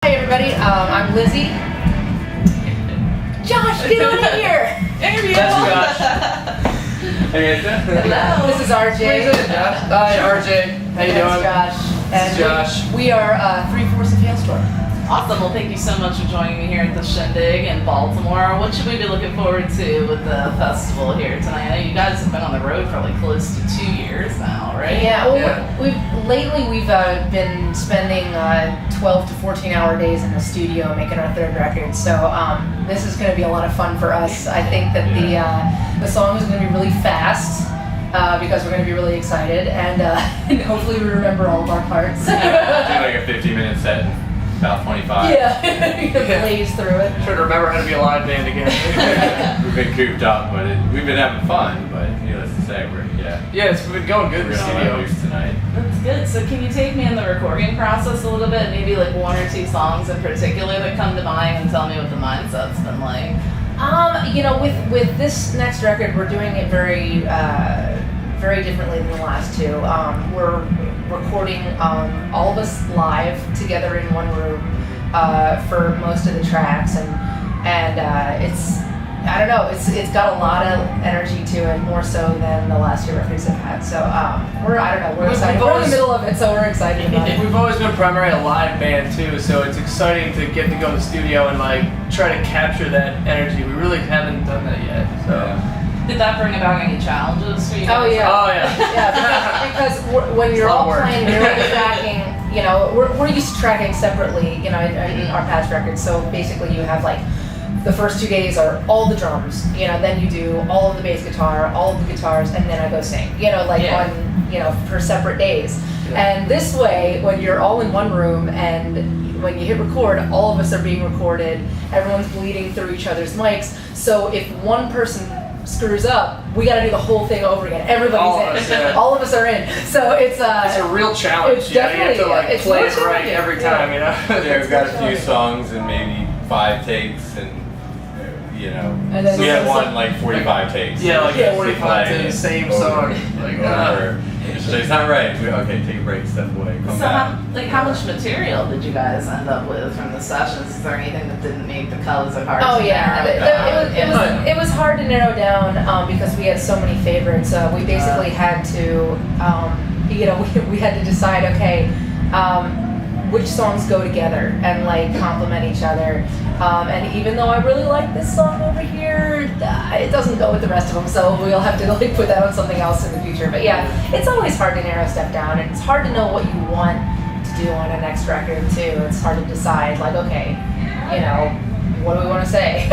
Hi everybody, I'm Lizzie. Josh, get on in here! Interview! That's Josh. Hey guys. Hello. This is RJ. Hi RJ. How you doing? Josh. And Josh. We are 3/4 of Halestorm. Awesome. Well, thank you so much for joining me here at the Shindig in Baltimore. What should we be looking forward to with the festival here tonight? I know you guys have been on the road for like close to 2 years now, right? Yeah, well, we've been spending 12 to 14-hour days in the studio making our third record. So this is going to be a lot of fun for us. I think that the song is going to be really fast. Because we're going to be really excited, and hopefully we remember all of our parts. Do like a 15-minute set, about 25. Yeah, blaze through it. Trying to remember how to be a live band again. We've been cooped up, but we've been having fun. But needless to say, it's been going good in the studio tonight. That's good. So can you take me in the recording process a little bit? Maybe like one or two songs in particular that come to mind, and tell me what the mindset's been like. With this next record, we're doing it very differently than the last two. We're recording all of us live together in one room for most of the tracks, and it's got a lot of energy to it, more so than the last two records have had. So we're excited. We're in the middle of it, so we're excited about it. We've always been primarily a live band too, so it's exciting to get to go in the studio and like try to capture that energy. We really haven't done that yet. So. Did that bring about any challenges for you guys? Oh yeah. Yeah, because when you're all playing, you're tracking. We're used to tracking separately. In our past records. So basically, you have like the first 2 days are all the drums. Then you do all of the bass guitar, all of the guitars, and then I go sing. For separate days. Yeah. And this way, when you're all in one room and when you hit record, all of us are being recorded. Everyone's bleeding through each other's mics. So if one person screws up, we got to do the whole thing over again. Everybody's in. All of us are in. So it's a real challenge. It's you have to play it right every time. We've got a few songs and maybe 5 takes, and and then we had one like 45 takes. Yeah, 45 to the same song. It's not right. Okay, take a break, step away, come back. How much material did you guys end up with from the sessions? Is there anything that didn't make the cut? Was it hard to narrow? It was hard to narrow down because we had so many favorites. We basically had to, we had to decide, okay, which songs go together and complement each other. And even though I really like this song over here, it doesn't go with the rest of them, so we'll have to put that on something else in the future. But yeah, it's always hard to narrow stuff down, and it's hard to know what you want to do on a next record too. It's hard to decide, what do we want to say?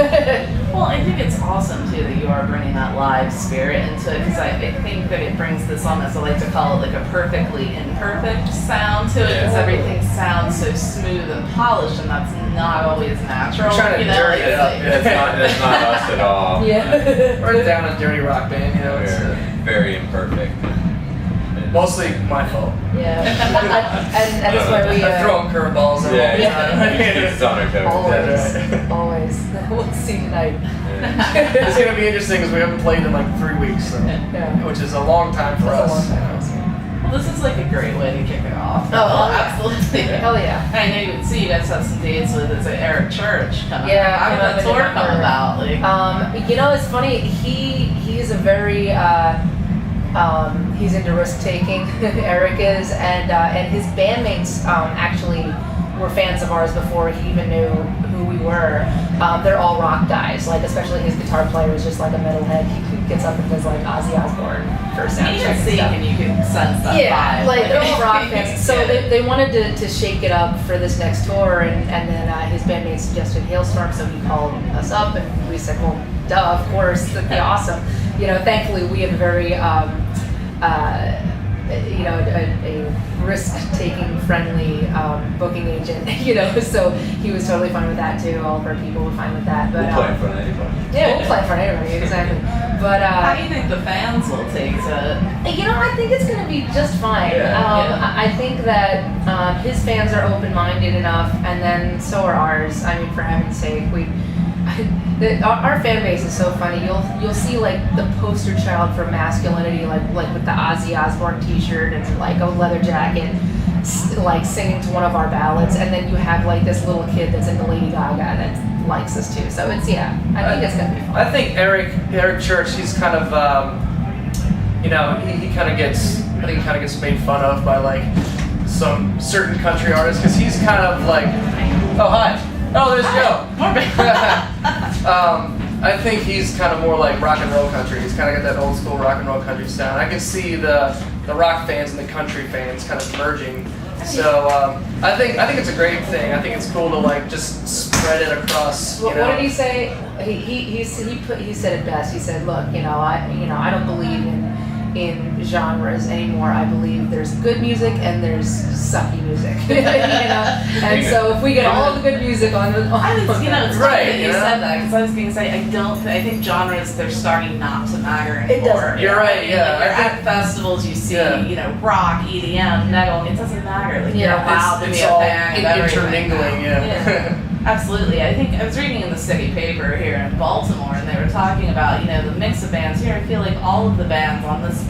Well, I think it's awesome too that you are bringing that live spirit into it, because I think that it brings this almost, I like to call it like a perfectly imperfect sound to it, because everything sounds so smooth and polished, and that's not always natural. We're trying to dirty it up. That's not us at all. Yeah. We're down a dirty rock band, It's very imperfect. Mostly my fault. Yeah, and that's why we throwing curveballs all the time. It's on our toes. Always. We'll see tonight. Yeah. It's gonna be interesting because we haven't played in 3 weeks, which is a long time for us. Well, this is a great way to kick it off. Oh, absolutely. Hell yeah. I know you see you guys have some dates with Eric Church coming. Yeah, how did that tour come about? It's funny. He's a very he's into risk taking. Eric is, and his bandmates actually were fans of ours before he even knew who we were. They're all rock guys. Especially his guitar player is just like a metalhead. He gets up and does Ozzy Osbourne for sound check and stuff. And you can sense that vibe. They're all rock fans. So they wanted to shake it up for this next tour, and then his bandmate suggested Halestorm, so he called us up, and we said, well, duh, of course, that'd be awesome. Thankfully we have a very a risk-taking friendly booking agent, so he was totally fine with that too. All of our people were fine with that. But we'll play in front of anybody. Yeah, we'll play in front of anybody, exactly. But how do you think the fans will take it? I think it's going to be just fine. I think that his fans are open-minded enough, and then so are ours. I mean, for heaven's sake, our fan base is so funny. You'll see the poster child for masculinity, like with the Ozzy Osbourne T-shirt and a leather jacket, like singing to one of our ballads, and then you have like this little kid that's into Lady Gaga that likes us too. So it's I think it's gonna be fun. I think Eric Church, he's kind of he kind of gets made fun of by like some certain country artists because he's kind of like, oh hi, oh there's Joe. I think he's kind of more like rock and roll country. He's kind of got that old school rock and roll country sound. I can see the rock fans and the country fans kind of merging. So I think it's a great thing. I think it's cool to like just spread it across. What did he say? He said it best. He said, look, I don't believe in genres anymore. I believe there's good music and there's sucky music. And so if we get all of the good music on it's right. You said that because I was going to say I think genres they're starting not to matter anymore. It doesn't. You're right. Yeah. Like, you're at festivals, you see, rock, EDM, metal. It doesn't matter. Like you're allowed to be a fan of everything. Intermingling. Yeah. Absolutely. I think I was reading in the city paper here in Baltimore, and they were talking about the mix of bands here. I feel like all of the bands on this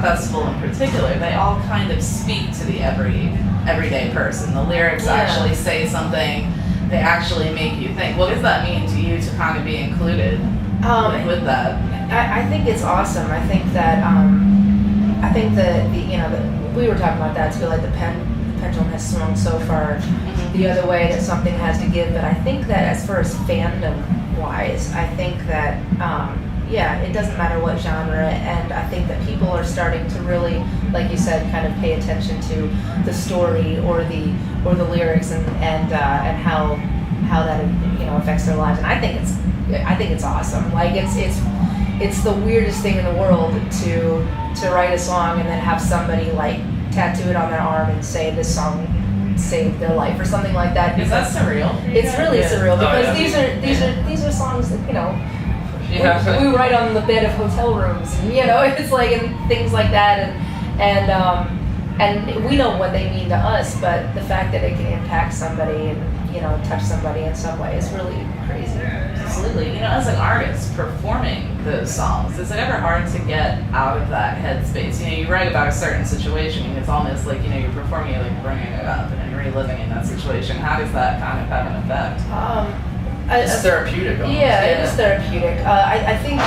festival in particular, they all kind of speak to the everyday person. The lyrics actually say something. They actually make you think. What does that mean to you to kind of be included with that? I think it's awesome. I think that we were talking about that too. Like the pendulum has swung so far the other way that something has to give. But I think that as far as fandom wise, I think that it doesn't matter what genre, and I think that people are starting to really, like you said, kind of pay attention to the story or the lyrics and how that affects their lives. And I think it's awesome. Like it's the weirdest thing in the world to write a song and then have somebody like tattoo it on their arm and say this song saved their life or something like that. Is that surreal? It's really surreal because these are songs that we write on the bed of hotel rooms, and it's like and things like that, and we know what they mean to us, but the fact that it can impact somebody and touch somebody in some way is really crazy. Absolutely. As an artist performing those songs, is it ever hard to get out of that headspace? You write about a certain situation, and it's almost like you're performing, like bringing it up and reliving in that situation. How does that kind of have an effect? It's therapeutic. Almost. Yeah, it is therapeutic. I think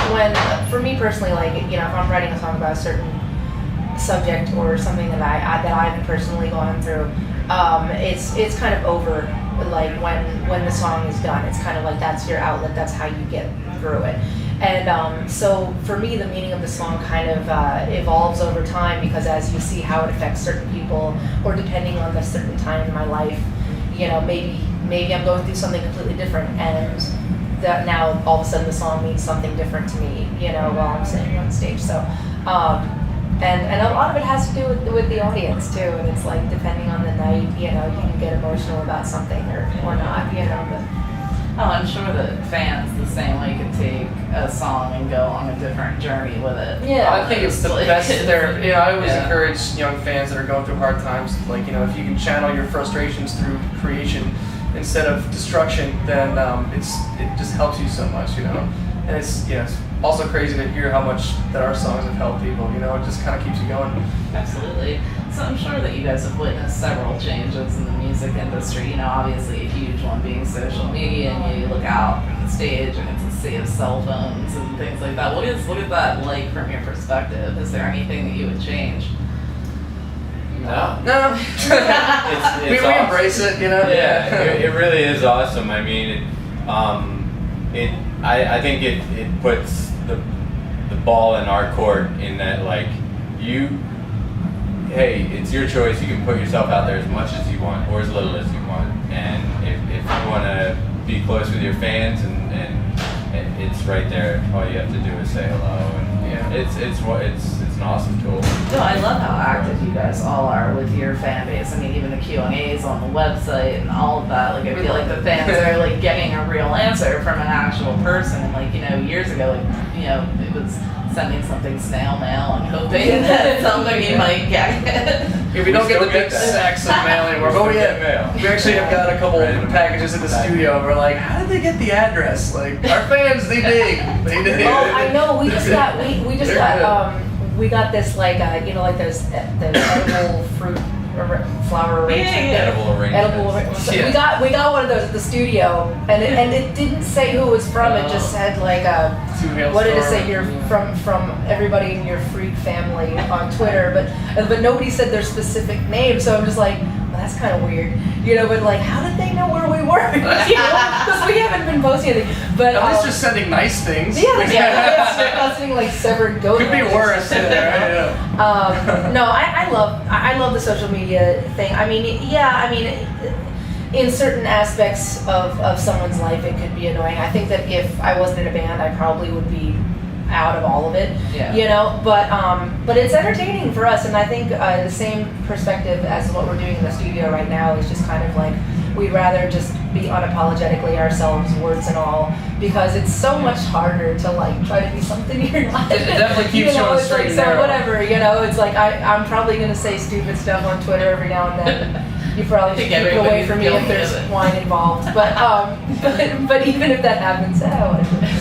for me personally, like if I'm writing a song about a certain subject or something that I've personally gone through, it's kind of over. Like when the song is done, it's kind of like that's your outlet. That's how you get through it. And so for me, the meaning of the song kind of evolves over time because as you see how it affects certain people, or depending on the certain time in my life, maybe I'm going through something completely different, and that now all of a sudden the song means something different to me, while I'm sitting on stage. So, and a lot of it has to do with the audience too, and it's like depending on the night, you can get emotional about something or not, But I'm sure that fans the same way can take a song and go on a different journey with it. Yeah, I think it's the best therapy. I always encourage young fans that are going through hard times, like if you can channel your frustrations through creation instead of destruction, then it just helps you so much, And it's also crazy to hear how much that our songs have helped people. It just kind of keeps you going. Absolutely. So I'm sure that you guys have witnessed several changes in the music industry. Obviously a huge one being social media, and you look out from the stage and it's a sea of cell phones and things like that. What is that like from your perspective? Is there anything that you would change? No. It's we awesome. Embrace it, Yeah, it really is awesome. I mean, I think it puts the ball in our court in that like hey, it's your choice. You can put yourself out there as much as you want or as little as you want. And if you want to be close with your fans and it's right there. All you have to do is say hello. And it's an awesome tool. No, I love how active you guys all are with your fan base. I mean, even the Q&As on the website and all of that. Like, I feel like the fans are like getting a real answer from an actual person. And like, years ago, it was sending something snail mail and hoping that somebody might get it. Yeah, we don't get the big sacks of mail anymore. But we actually have got a couple packages in the studio. We're like, how did they get the address? Like, our fans, they dig. Oh, I know. We just got we got this like like those edible fruit flower arrangement. Edible arrangement. Edible arrangement. So Yeah. we got one of those at the studio, and it didn't say who it was from. It just said like what did it say? You're from everybody in your freak family on Twitter, but nobody said their specific name. So I'm just like, well, that's kind of weird, but like, how did they know where we were? Because we haven't been posting anything. But at least just sending nice things. Yeah, sending like severed goat. Could be worse. No, I love the social media thing. I mean, in certain aspects of someone's life, it could be annoying. I think that if I wasn't in a band, I probably would be out of all of it. Yeah. But it's entertaining for us, and I think the same perspective as what we're doing in the studio right now is just kind of like, we'd rather just be unapologetically ourselves, words and all, because it's so much harder to like try to be something you're not. It definitely keeps you on the straight and narrow. So whatever, it's like I'm probably gonna say stupid stuff on Twitter every now and then. You probably should keep away from me if there's wine involved. But even if that happens, it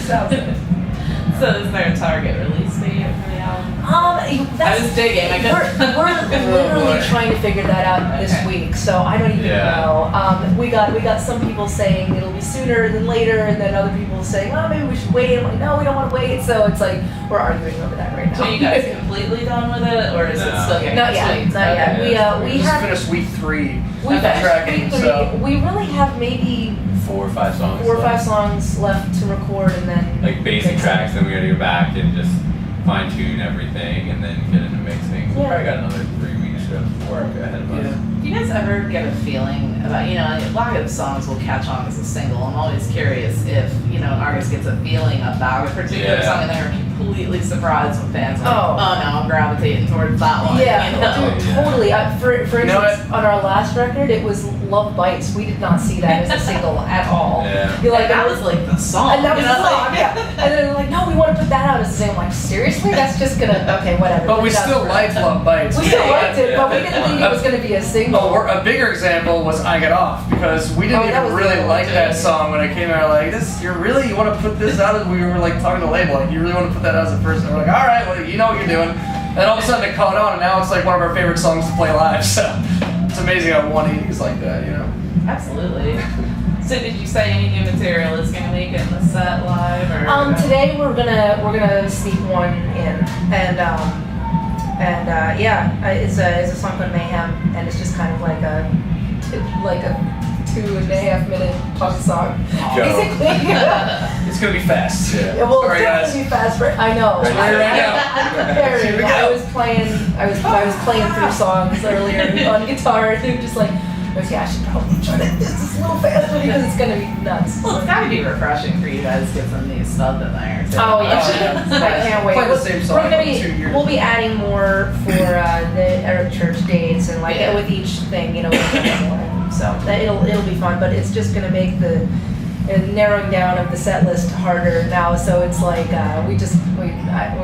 sounds good. So is there a target release date for the album? I was digging. We're literally trying to figure that out this week, so I don't even know. We got some people saying it'll be sooner than later, and then other people saying, oh, maybe we should wait. I'm like, no, we don't want to wait. So it's like we're arguing over that right now. So are you guys completely done with it, or is it still getting Not yet. Not yet. We just have finished week 3. We tracking, week 3. so We really have maybe 4 or 5 songs. 4 or 5 songs left to record, and then like basic tracks. Then we gotta go back and just fine tune everything, and then get into mixing. We probably got another 3 weeks of work ahead of us. Do you guys ever get a feeling about, a lot of songs will catch on as a single? I'm always curious if, an artist gets a feeling about a particular song and they're completely surprised when fans are like, oh no, I'm gravitating towards that one. Dude, totally. For instance, on our last record, it was Love Bites. We did not see that as a single at all. You're like, that was like the song. And that was the song, And then they're like, no, we want to put that out as a single. I'm like, seriously? That's just gonna, okay, whatever. But we still liked Love Bites. We still liked it, but we didn't think it was gonna be a single. A bigger example was I Get Off, because we didn't even really like that song when it came out. Like, you want to put this out? As we were like talking to the label, like, you really want to put that out as a first? And we're like, all right, well, you know what you're doing. And all of a sudden it caught on, and now it's like one of our favorite songs to play live. So it's amazing how 180s like that, Absolutely. So did you say any new material is gonna make it in the set live, or? Today we're gonna sneak one in, and it's a song called Mayhem, and it's just kind of like a 2.5 minute punk song. Basically, it's gonna be fast. Well, it's definitely be fast. I know. I'm preparing. I was playing through songs earlier on guitar, and I'm just like, okay, I should probably try to do this a little faster because it's gonna be nuts. Well, it's gotta be refreshing for you guys to get some new stuff in there too. Oh yeah, I can't wait. Play the same song for 2 years. We'll be adding more for the Eric Church dates, and like with each thing, we'll add more. So it'll be fun, but it's just gonna make the narrowing down of the set list harder now. So it's like we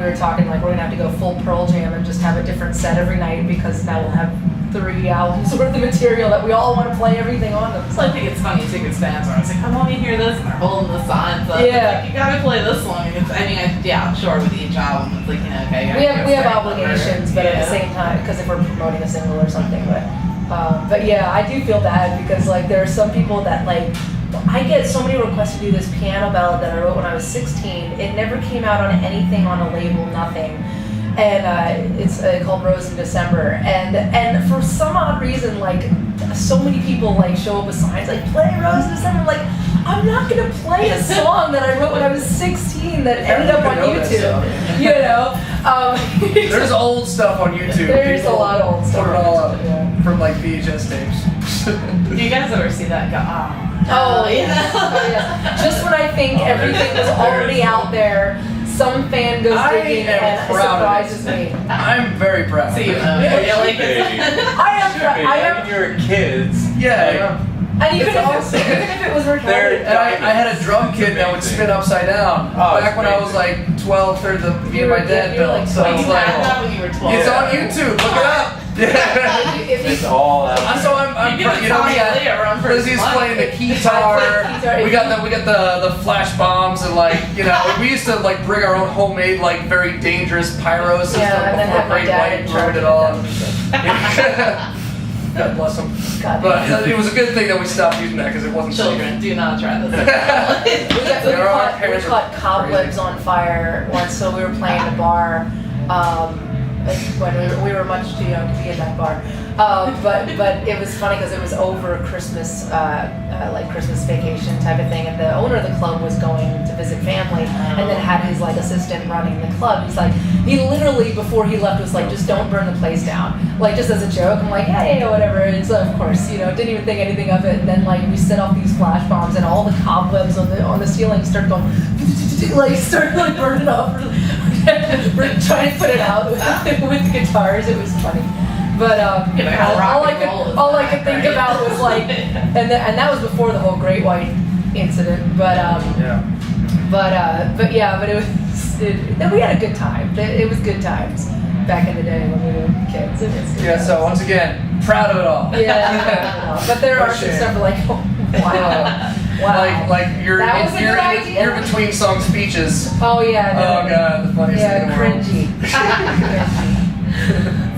were talking like we're gonna have to go full Pearl Jam and just have a different set every night, because now we'll have 3 albums worth of material that we all want to play everything on them. So I think it's funny too, because fans are always like, I want to hear this, and they're holding the signs up. Yeah. Like, you gotta play this one. I'm sure with each album, it's like, okay. We have obligations, but at the same time, because if we're promoting a single or something, but yeah, I do feel bad because like there are some people that like, I get so many requests to do this piano ballad that I wrote when I was 16. It never came out on anything, on a label, nothing. And it's called Rose in December. And for some odd reason, like so many people like show up with signs like play Rose in December. I'm like, I'm not gonna play a song that I wrote when I was 16 that ended up on YouTube. There's old stuff on YouTube. There's a lot of old stuff. Put it all up from like VHS tapes. Do you guys ever see that go? Oh yeah. Just when I think everything was already out there, some fan goes digging and surprises me. I'm very proud. See, I am proud. You're kids. Yeah. And even if it was recorded. And I had a drum kit that would spin upside down. Back when I was like 12, 13, me and my dad built. So I was like, it's on YouTube. Look it up. It's all out. So I'm Lizzie's playing the guitar. We got the flash bombs, and like we used to like bring our own homemade like very dangerous pyro system before Great White ruined it all. God bless them. God. But it was a good thing that we stopped using that because it wasn't Children, do not try this. We caught cobwebs on fire once, so we were playing the bar when we were much too young to be in that bar. But it was funny because it was over Christmas, like Christmas vacation type of thing, and the owner of the club was going to visit family, and then had his like assistant running the club. He's like, he literally before he left was like, just don't burn the place down, like just as a joke. I'm like, yeah, whatever. And so of course, didn't even think anything of it. And then like we set off these flash bombs, and all the cobwebs on the ceiling started going, started like burning up. We're trying to put it out with the guitars. It was funny. But all I could think about was like, and that was before the whole Great White incident. But it was. We had a good time. It was good times back in the day when we were kids. It was good times. So once again, proud of it all. Yeah, but there are some stuff like, oh, wow. Like you're between song speeches. Oh yeah. Oh god, the funniest thing in the world. Cringy.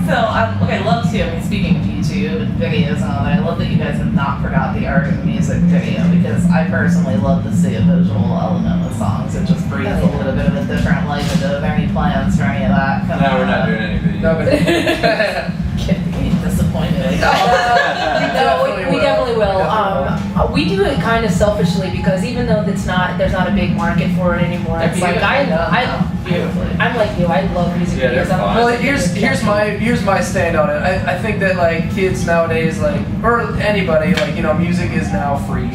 So, I love to, speaking of YouTube and videos and all that, I love that you guys have not forgot the art of music video, because I personally love to see a visual element with songs. It just breathes a little bit of a different life into any plans for any of that. No, we're not doing any videos. No, but Getting disappointed. We definitely will. We do it kind of selfishly because even though there's not a big market for it anymore, it's like I'm like you. I love music videos. Well, here's my stand on it. I think that like kids nowadays, or anybody, music is now free.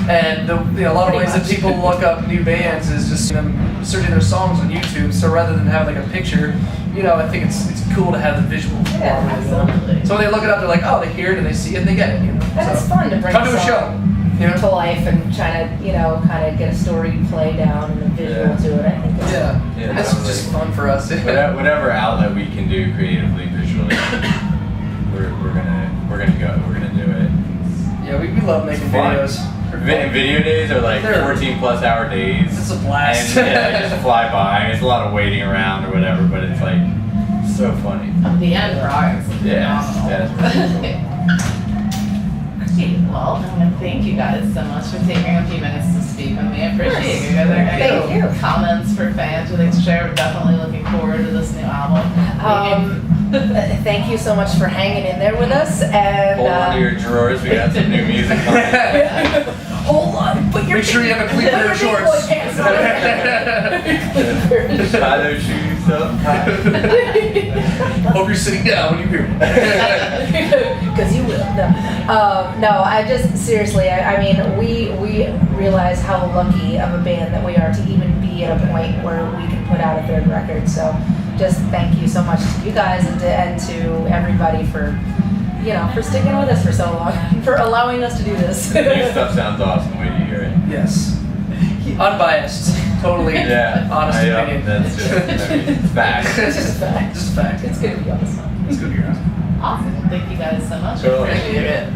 And a lot of ways that people look up new bands is just them searching their songs on YouTube. So rather than have like a picture, I think it's cool to have the visual. Yeah, absolutely. So when they look it up, they're like, oh, they hear it and they see it and they get it. And it's fun to bring come to a show to life and try to kind of get a story play down and a visual to it. I think it's just fun for us. Whatever outlet we can do creatively, visually, we're gonna do it. Yeah, we love making videos. Video days are like 14+ hour days. It's a blast. And they just fly by. It's a lot of waiting around or whatever, but it's like so funny. The end product is phenomenal. Well, I want to thank you guys so much for taking a few minutes to speak with me. I appreciate you guys. Are there any comments for fans you'd like to share? We're definitely looking forward to this new album. Thank you so much for hanging in there with us. And hold on to your drawers. We got some new music coming. Hold on. Make sure you have a clean pair of shorts. Tie those shoes up. Hope you're sitting down when you hear it. Because you will. No, I just seriously. I mean, we realize how lucky of a band that we are to even be at a point where we can put out a third record. So, just thank you so much to you guys and to everybody for sticking with us for so long, for allowing us to do this. The new stuff sounds awesome. Wait till you hear it. Yes. Unbiased. Totally. Yeah. Honest opinion. That's just it's fact. It's just fact. Just fact. It's good to be awesome. It's good to be awesome. Awesome. Thank you guys so much. Totally. Appreciate it.